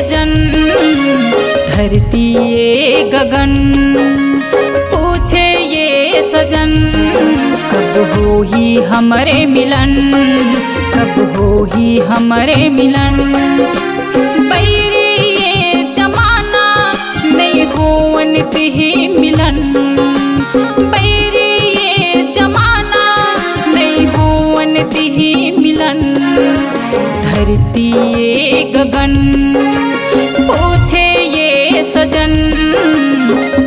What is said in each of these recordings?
सजन, धरती ये गगन। पूछे ये सजन, कब होई हमरे मिलन, कब होई हमरे मिलन। बैरी ये जमाना नहीं होवन तिही मिलन, बैरी ये जमाना नहीं होवन तिही मिलन। धरती ये गगन, पूछे ये सजन,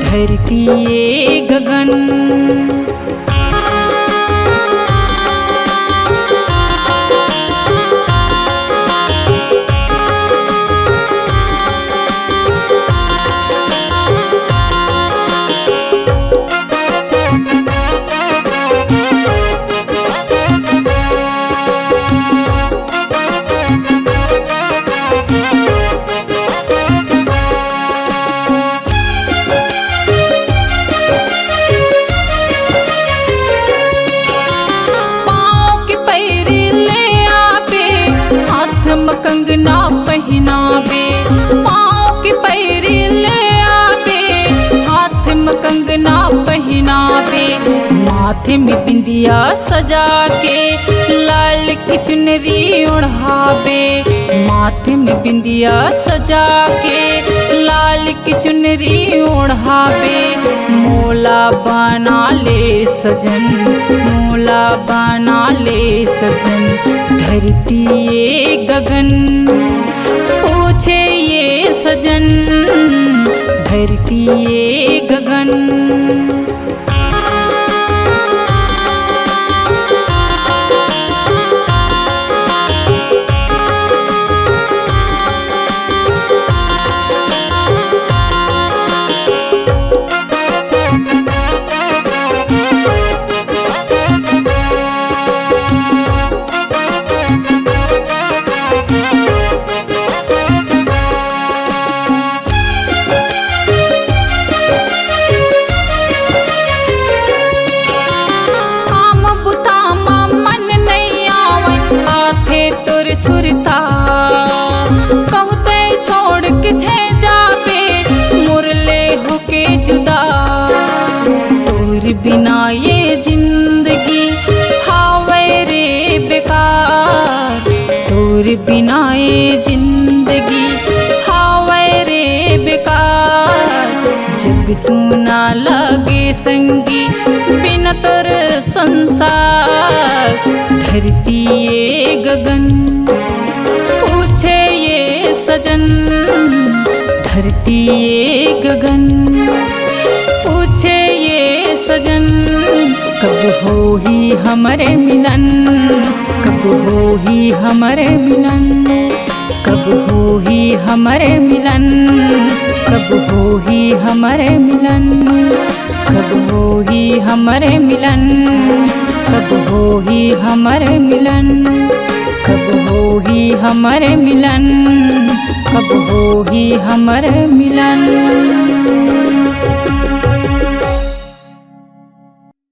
धरती ये गगन। कंगना पहनावे, पाँव के पैरी ले आवे, हाथ में कंगना पहनावे। माथे में बिंदिया सजा के लाल की चुनरी ओढ़ावे, माथे में बिंदिया सजा के लाल की चुनरी ओढ़ावे। मोला बना ले सजन, मोला बना ले सजन। धरती ये गगन, पूछे ये सजन, धरती ये गगन। सुरता कहते छोड़ के छे जाबे, मुरले होके जुदा। तोर बिना ये जिंदगी हावे रे बेकार, तोर बिना ये जिंदगी हावे रे बेकार। जग सुना लगे संगी बिना तोर संसार। धरती ये गगन, पूछे ये सजन, धरती ये गगन। पूछे ये सजन, कब होई हमरे मिलन, कब होई हमरे मिलन, कब होई हमरे मिलन, कब होई हमरे मिलन, कब होई हमरे मिलन, कब होई हमरे मिलन, कब होई हमरे मिलन, कब होई हमरे मिलन।